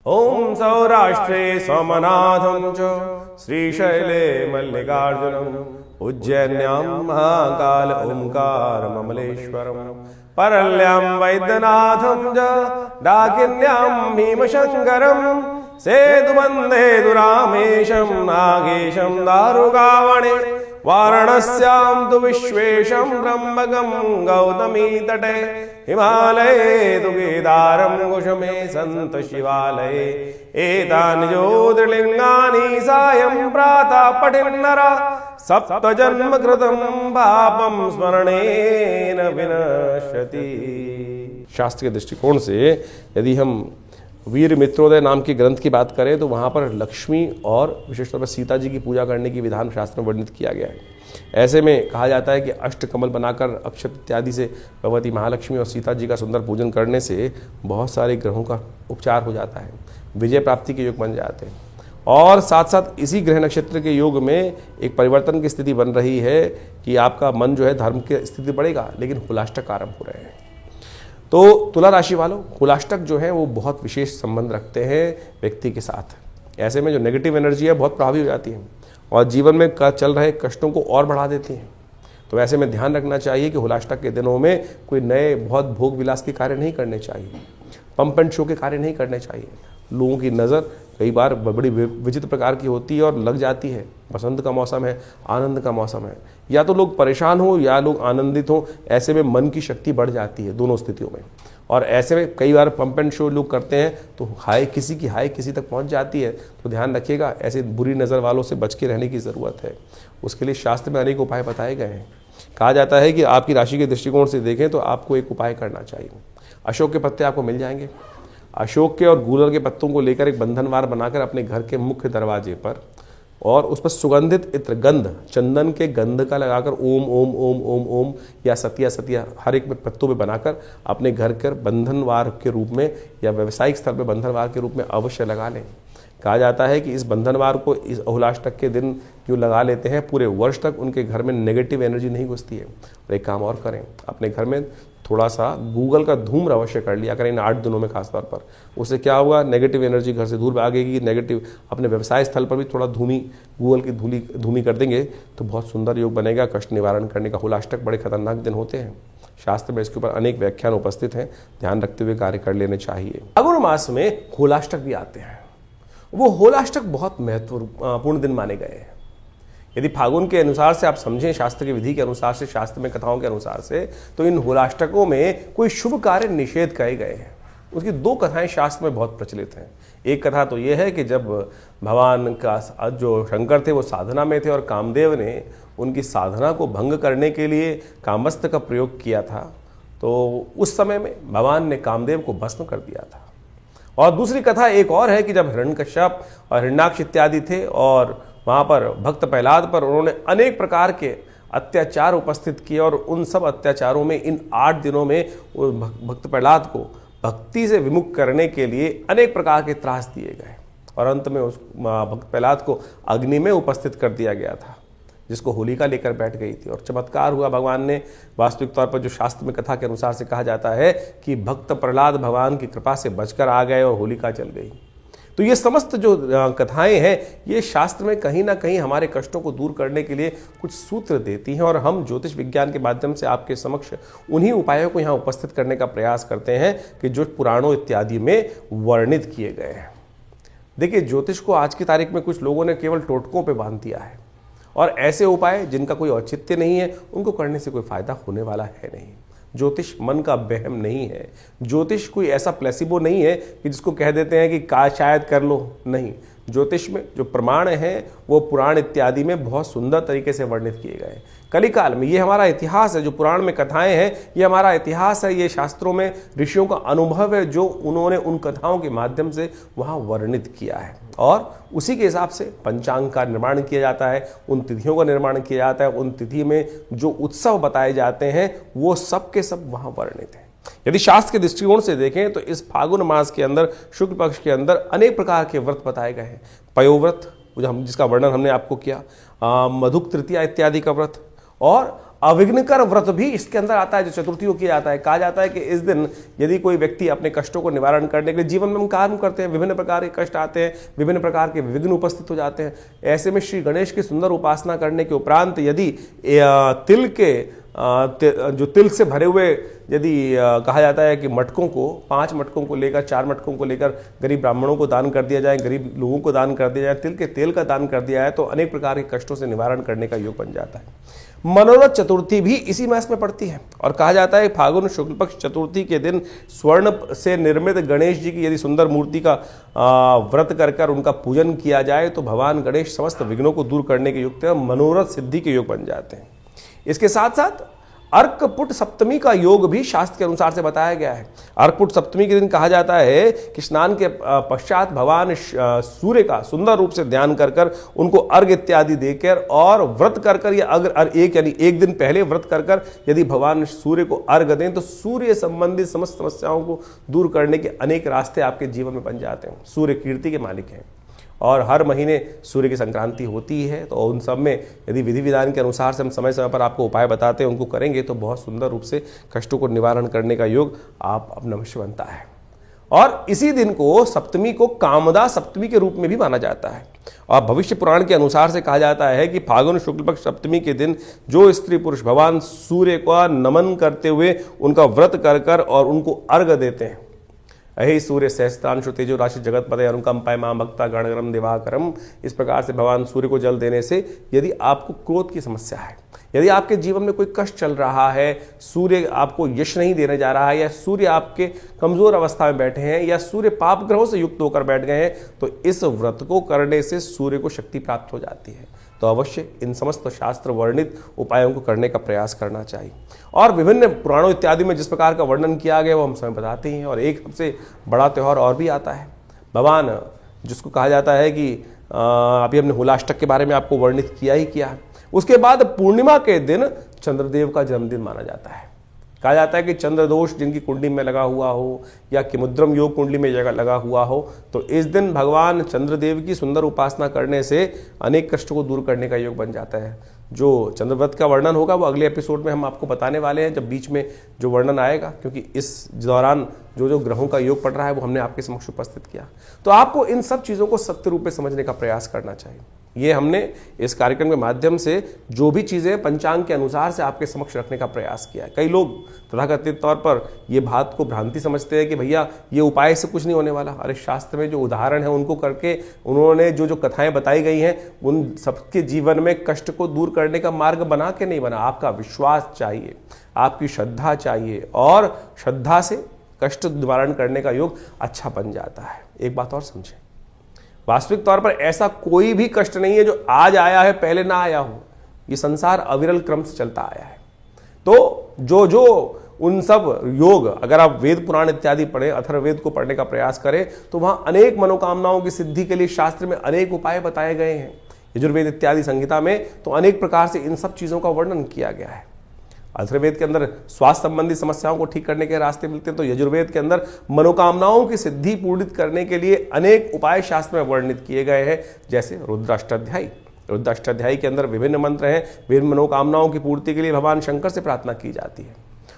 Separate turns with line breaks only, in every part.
ओम सौराष्ट्रे सोमनाथं च श्रीशैले मल्लिकार्जुनम् उज्जैन्यां महाकाल ओंकार ममलेश्वरम् परल्यां वैद्यनाथं च डाकिन्यां भीमशङ्करम् सेतुबन्धे रामेशं नागेशं दारुकावणे वाराणस्यां तु विश्वेशं त्र्यम्बकं गौतमी तटे हिमालये तु केदारं कुसुमे सन्त शिवालये एतानि ज्योतिर्लिङ्गानि सायं प्रातः पठेन्नरः सप्तजन्म कृतं पापं स्मरणेन विनश्यति। शास्त्र के दृष्टिकोण से यदि हम वीर मित्रोदय नाम के ग्रंथ की बात करें तो वहाँ पर लक्ष्मी और विशेष तौर पर सीता जी की पूजा करने की विधान शास्त्र में वर्णित किया गया है। ऐसे में कहा जाता है कि अष्टकमल बनाकर अक्षत इत्यादि से भगवती महालक्ष्मी और सीता जी का सुंदर पूजन करने से बहुत सारे ग्रहों का उपचार हो जाता है, विजय प्राप्ति के योग बन जाते हैं। और साथ साथ इसी ग्रह नक्षत्र के योग में एक परिवर्तन की स्थिति बन रही है कि आपका मन जो है धर्म की स्थिति बढ़ेगा, लेकिन हुलाष्टक आरंभ हो रहे हैं। तो तुला राशि वालों, हुलाष्टक जो है वो बहुत विशेष संबंध रखते हैं व्यक्ति के साथ। ऐसे में जो नेगेटिव एनर्जी है बहुत प्रभावी हो जाती है और जीवन में चल रहे कष्टों को और बढ़ा देती हैं। तो ऐसे में ध्यान रखना चाहिए कि हुलाष्टक के दिनों में कोई नए बहुत भोग विलास के कार्य नहीं करने चाहिए, पंप एंड शो के कार्य नहीं करने चाहिए। लोगों की नज़र कई बार बड़ी विचित्र प्रकार की होती है और लग जाती है। बसंत का मौसम है, आनंद का मौसम है, या तो लोग परेशान हो या लोग आनंदित हो, ऐसे में मन की शक्ति बढ़ जाती है दोनों स्थितियों में। और ऐसे में कई बार पंप एंड शो लोग करते हैं तो किसी की हाई किसी तक पहुंच जाती है। तो ध्यान रखिएगा, ऐसे बुरी नज़र वालों से बच के रहने की ज़रूरत है। उसके लिए शास्त्र में अनेक उपाय बताए गए हैं। कहा जाता है कि आपकी राशि के दृष्टिकोण से देखें तो आपको एक उपाय करना चाहिए। अशोक के पत्ते आपको मिल जाएंगे। अशोक के और गूलर के पत्तों को लेकर एक बंधनवार बनाकर अपने घर के मुख्य दरवाजे पर और उस पर सुगंधित इत्र गंध, चंदन के गंध का लगाकर ओम ओम ओम ओम ओम या सतिया सतिया हर एक पत्तों पे बनाकर अपने घर के बंधनवार के रूप में या व्यावसायिक स्तर पर बंधनवार के रूप में अवश्य लगा लें। कहा जाता है कि इस बंधनवार को इस हुलाष्टक के दिन जो लगा लेते हैं पूरे वर्ष तक उनके घर में नेगेटिव एनर्जी नहीं घुसती है। और एक काम और करें, अपने घर में थोड़ा सा गूगल का धूम्र अवश्य कर लिया करें इन 8 दिनों में खासतौर पर। उससे क्या होगा, नेगेटिव एनर्जी घर से दूर भागेगी। नेगेटिव अपने व्यवसाय स्थल पर भी थोड़ा गूगल की धूमी कर देंगे तो बहुत सुंदर योग बनेगा कष्ट निवारण करने का। हुलाष्टक बड़े खतरनाक दिन होते हैं, शास्त्र में इसके ऊपर अनेक व्याख्यान उपस्थित हैं, ध्यान रखते हुए कार्य कर लेने चाहिए। फागुन मास में हुलाष्टक भी आते हैं। वो होलाष्टक बहुत महत्वपूर्ण दिन माने गए हैं। यदि फागुन के अनुसार से आप समझें, शास्त्र की विधि के अनुसार से, शास्त्र में कथाओं के अनुसार से, तो इन होलाष्टकों में कोई शुभ कार्य निषेध कहे गए हैं। उसकी 2 कथाएं शास्त्र में बहुत प्रचलित हैं। एक कथा तो यह है कि जब भगवान का जो शंकर थे वो साधना में थे और कामदेव ने उनकी साधना को भंग करने के लिए कामस्त्र का प्रयोग किया था, तो उस समय में भगवान ने कामदेव को भस्म कर दिया था। और दूसरी कथा एक और है कि जब हिरण्यकश्यप और हिरण्याक्ष इत्यादि थे और वहाँ पर भक्त प्रहलाद पर उन्होंने अनेक प्रकार के अत्याचार उपस्थित किए और उन सब अत्याचारों में इन 8 दिनों में भक्त प्रहलाद को भक्ति से विमुख करने के लिए अनेक प्रकार के त्रास दिए गए और अंत में उस भक्त प्रहलाद को अग्नि में उपस्थित कर दिया गया था, जिसको होलिका लेकर बैठ गई थी। और चमत्कार हुआ, भगवान ने वास्तविक तौर पर जो शास्त्र में कथा के अनुसार से कहा जाता है कि भक्त प्रहलाद भगवान की कृपा से बचकर आ गए और होलिका जल गई। तो ये समस्त जो कथाएं हैं ये शास्त्र में कहीं ना कहीं हमारे कष्टों को दूर करने के लिए कुछ सूत्र देती हैं और हम ज्योतिष विज्ञान के माध्यम से आपके समक्ष उन्हीं उपायों को यहाँ उपस्थित करने का प्रयास करते हैं कि जो पुराणों इत्यादि में वर्णित किए गए हैं। देखिए, ज्योतिष को आज की तारीख में कुछ लोगों ने केवल टोटकों पर बांध दिया है और ऐसे उपाय जिनका कोई औचित्य नहीं है उनको करने से कोई फायदा होने वाला है नहीं। ज्योतिष मन का वहम नहीं है। ज्योतिष कोई ऐसा प्लेसिबो नहीं है कि जिसको कह देते हैं कि शायद कर लो, नहीं। ज्योतिष में जो प्रमाण हैं वो पुराण इत्यादि में बहुत सुंदर तरीके से वर्णित किए गए। कलिकाल में ये हमारा इतिहास है, जो पुराण में कथाएं हैं ये हमारा इतिहास है, ये शास्त्रों में ऋषियों का अनुभव है जो उन्होंने उन कथाओं के माध्यम से वहाँ वर्णित किया है और उसी के हिसाब से पंचांग का निर्माण किया जाता है, उन तिथियों का निर्माण किया जाता है, उन तिथि में जो उत्सव बताए जाते हैं वो सब के सब वहाँ वर्णित हैं। यदि शास्त्र के दृष्टिकोण से देखें तो इस फागुन मास के अंदर शुक्ल पक्ष के अंदर अनेक प्रकार के व्रत बताए गए हैं। पयोव्रत जिसका वर्णन हमने आपको किया, मधुक तृतीया इत्यादि का व्रत और अविघ्नकर व्रत भी इसके अंदर आता है, जो चतुर्थी को किया जाता है। कहा जाता है कि इस दिन यदि कोई व्यक्ति अपने कष्टों को निवारण करने के लिए, जीवन में हम काम करते हैं, विभिन्न प्रकार के कष्ट आते हैं, विभिन्न प्रकार के विघ्न उपस्थित हो जाते हैं, ऐसे में श्री गणेश की सुंदर उपासना करने के उपरांत यदि तिल के जो तिल से भरे हुए, यदि कहा जाता है कि मटकों को, 5 मटकों को लेकर, 4 मटकों को लेकर गरीब ब्राह्मणों को दान कर दिया जाए, गरीब लोगों को दान कर दिया जाए, तिल के तेल का दान कर दिया जाए, तो अनेक प्रकार के कष्टों से निवारण करने का योग बन जाता है। मनोरथ चतुर्थी भी इसी मास में पड़ती है और कहा जाता है फागुन शुक्ल पक्ष चतुर्थी के दिन स्वर्ण से निर्मित गणेश जी की यदि सुंदर मूर्ति का व्रत कर उनका पूजन किया जाए तो भगवान गणेश समस्त विघ्नों को दूर करने के युक्त मनोरथ सिद्धि के योग बन जाते हैं। इसके साथ साथ अर्कपुट सप्तमी का योग भी शास्त्र के अनुसार से बताया गया है। अर्कपुट सप्तमी के दिन कहा जाता है कि स्नान के पश्चात भगवान सूर्य का सुंदर रूप से ध्यान कर उनको अर्घ इत्यादि देकर और व्रत कर या अगर एक दिन पहले व्रत कर यदि भगवान सूर्य को अर्घ दें तो सूर्य संबंधित समस्त समस्याओं को दूर करने के अनेक रास्ते आपके जीवन में बन जाते हैं। सूर्य कीर्ति के मालिक हैं और हर महीने सूर्य की संक्रांति होती है, तो उन सब में यदि विधि विधान के अनुसार से हम समय समय पर आपको उपाय बताते हैं, उनको करेंगे तो बहुत सुंदर रूप से कष्टों को निवारण करने का योग आप अपना अवश्य बनता है। और इसी दिन को सप्तमी को कामदा सप्तमी के रूप में भी माना जाता है और भविष्य पुराण के अनुसार से कहा जाता है कि फागुन शुक्ल पक्ष सप्तमी के दिन जो स्त्री पुरुष भगवान सूर्य का नमन करते हुए उनका व्रत कर और उनको अर्घ देते हैं, अहि सूर्य सहस्त्रांशु तेजो राशि जगत पदे अनुकंपाय मां भक्ता गणगरम दिवाकरम, इस प्रकार से भगवान सूर्य को जल देने से यदि आपको क्रोध की समस्या है, यदि आपके जीवन में कोई कष्ट चल रहा है, सूर्य आपको यश नहीं देने जा रहा है, या सूर्य आपके कमजोर अवस्था में बैठे हैं, या सूर्य पाप ग्रहों से युक्त होकर बैठ गए हैं, तो इस व्रत को करने से सूर्य को शक्ति प्राप्त हो जाती है। तो अवश्य इन समस्त शास्त्र वर्णित उपायों को करने का प्रयास करना चाहिए। और विभिन्न पुराणों इत्यादि में जिस प्रकार का वर्णन किया गया वो हम समय बताते हैं। और एक सबसे बड़ा त्यौहार और भी आता है, भगवान जिसको कहा जाता है कि अभी हमने होलाष्टक के बारे में आपको वर्णित किया ही किया है। उसके बाद पूर्णिमा के दिन चंद्रदेव का जन्मदिन माना जाता है। कहा जाता है कि चंद्र दोष जिनकी कुंडली में लगा हुआ हो या किमुद्रम योग कुंडली में जगह लगा हुआ हो, तो इस दिन भगवान चंद्रदेव की सुंदर उपासना करने से अनेक कष्टों को दूर करने का योग बन जाता है। जो चंद्रव्रत का वर्णन होगा वो अगले एपिसोड में हम आपको बताने वाले हैं, जब बीच में जो वर्णन आएगा, क्योंकि इस दौरान जो ग्रहों का योग पड़ रहा है वो हमने आपके समक्ष उपस्थित किया। तो आपको इन सब चीज़ों को सत्य रूप में समझने का प्रयास करना चाहिए। ये हमने इस कार्यक्रम के माध्यम से जो भी चीज़ें पंचांग के अनुसार से आपके समक्ष रखने का प्रयास किया है। कई लोग तथाकथित तौर पर ये बात को भ्रांति समझते हैं कि भैया ये उपाय से कुछ नहीं होने वाला। अरे शास्त्र में जो उदाहरण है उनको करके उन्होंने जो कथाएं बताई गई हैं उन सबके जीवन में कष्ट को दूर करने का मार्ग बना के नहीं बना। आपका विश्वास चाहिए, आपकी श्रद्धा चाहिए, और श्रद्धा से कष्ट निवारण करने का योग अच्छा बन जाता है। एक बात और समझें, वास्तविक तौर पर ऐसा कोई भी कष्ट नहीं है जो आज आया है पहले ना आया हो। ये संसार अविरल क्रम से चलता आया है। तो जो उन सब योग, अगर आप वेद पुराण इत्यादि पढ़ें, अथर्ववेद को पढ़ने का प्रयास करें, तो वहां अनेक मनोकामनाओं की सिद्धि के लिए शास्त्र में अनेक उपाय बताए गए हैं। यजुर्वेद इत्यादि संहिता में तो अनेक प्रकार से इन सब चीजों का वर्णन किया गया है। अथर्ववेद के अंदर स्वास्थ्य संबंधी समस्याओं को ठीक करने के रास्ते मिलते हैं, तो यजुर्वेद के अंदर मनोकामनाओं की सिद्धि पूर्णित करने के लिए अनेक उपाय शास्त्र में वर्णित किए गए हैं, जैसे रुद्राष्टाध्यायी। रुद्राष्टाध्यायी के अंदर विभिन्न मंत्र हैं, विभिन्न मनोकामनाओं की पूर्ति के लिए भगवान शंकर से प्रार्थना की जाती है,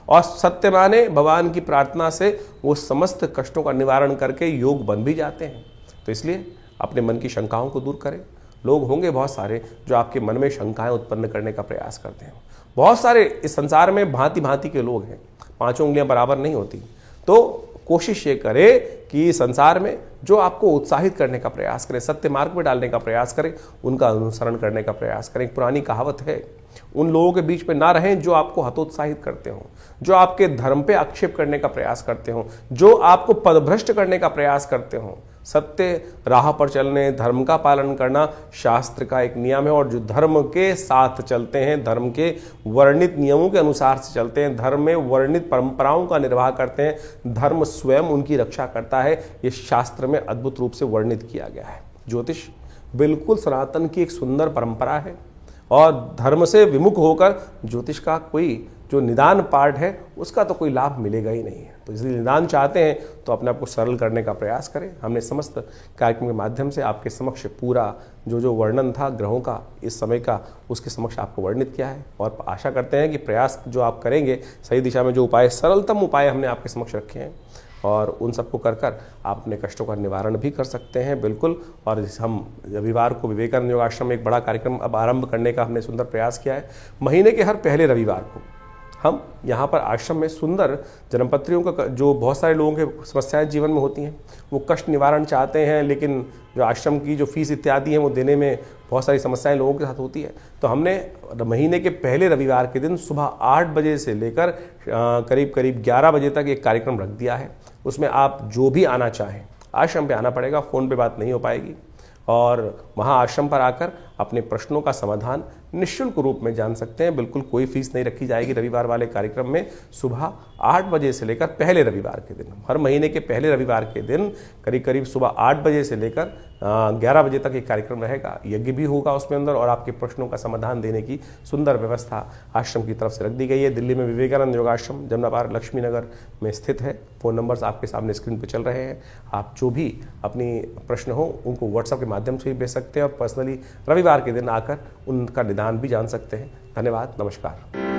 और सत्य माने भगवान की प्रार्थना से वो समस्त कष्टों का निवारण करके योग बन भी जाते हैं। तो इसलिए अपने मन की शंकाओं को दूर करें। लोग होंगे बहुत सारे जो आपके मन में शंकाएं उत्पन्न करने का प्रयास करते हैं। बहुत सारे इस संसार में भांति भांति के लोग हैं, 5 उंगलियां बराबर नहीं होती। तो कोशिश ये करें कि संसार में जो आपको उत्साहित करने का प्रयास करें, सत्य मार्ग में डालने का प्रयास करें, उनका अनुसरण करने का प्रयास करें। एक पुरानी कहावत है, उन लोगों के बीच में ना रहें जो आपको हतोत्साहित करते हो, जो आपके धर्म पे आक्षेप करने का प्रयास करते हो, जो आपको पदभ्रष्ट करने का प्रयास करते हो। सत्य राह पर चलने, धर्म का पालन करना शास्त्र का एक नियम है, और जो धर्म के साथ चलते हैं, धर्म के वर्णित नियमों के अनुसार से चलते हैं, धर्म में वर्णित परंपराओं का निर्वाह करते हैं, धर्म स्वयं उनकी रक्षा करता है। ये शास्त्र में अद्भुत रूप से वर्णित किया गया है। ज्योतिष बिल्कुल सनातन की एक सुंदर परंपरा है, और धर्म से विमुख होकर ज्योतिष का कोई जो निदान पार्ट है उसका तो कोई लाभ मिलेगा ही नहीं है। तो इसलिए निदान चाहते हैं तो अपने आप को सरल करने का प्रयास करें। हमने समस्त कार्यक्रम के माध्यम से आपके समक्ष पूरा जो वर्णन था ग्रहों का इस समय का, उसके समक्ष आपको वर्णित किया है, और आशा करते हैं कि प्रयास जो आप करेंगे सही दिशा में, जो उपाय सरलतम उपाय हमने आपके समक्ष रखे हैं और उन सबको कर आप अपने कष्टों का निवारण भी कर सकते हैं बिल्कुल। और हम रविवार को विवेकानंद योगाश्रम में एक बड़ा कार्यक्रम अब आरंभ करने का हमने सुंदर प्रयास किया है। महीने के हर पहले रविवार को हम यहाँ पर आश्रम में सुंदर जन्मपत्रियों का, जो बहुत सारे लोगों के समस्याएं जीवन में होती हैं, वो कष्ट निवारण चाहते हैं लेकिन जो आश्रम की जो फीस इत्यादि हैं वो देने में बहुत सारी समस्याएं लोगों के साथ होती है। तो हमने महीने के पहले रविवार के दिन सुबह 8 बजे से लेकर करीब 11 बजे तक एक कार्यक्रम रख दिया है। उसमें आप जो भी आना चाहें आश्रम पे आना पड़ेगा, फ़ोन पे बात नहीं हो पाएगी, और वहाँ आश्रम पर आकर अपने प्रश्नों का समाधान निःशुल्क रूप में जान सकते हैं। बिल्कुल कोई फीस नहीं रखी जाएगी रविवार वाले कार्यक्रम में। सुबह 8 बजे से लेकर पहले रविवार के दिन, हर महीने के पहले रविवार के दिन करीब सुबह 8 बजे से लेकर 11 बजे तक एक कार्यक्रम रहेगा। यज्ञ भी होगा उसमें अंदर, और आपके प्रश्नों का समाधान देने की सुंदर व्यवस्था आश्रम की तरफ से रख दी गई है। दिल्ली में विवेकानंद योगाश्रम जमुना पार लक्ष्मी नगर में स्थित है। फ़ोन नंबर्स आपके सामने स्क्रीन पर चल रहे हैं। आप जो भी अपनी प्रश्न हो उनको व्हाट्सएप के माध्यम से भी भेज सकते हैं और पर्सनली रविवार के दिन आकर उनका निदान भी जान सकते हैं। धन्यवाद, नमस्कार।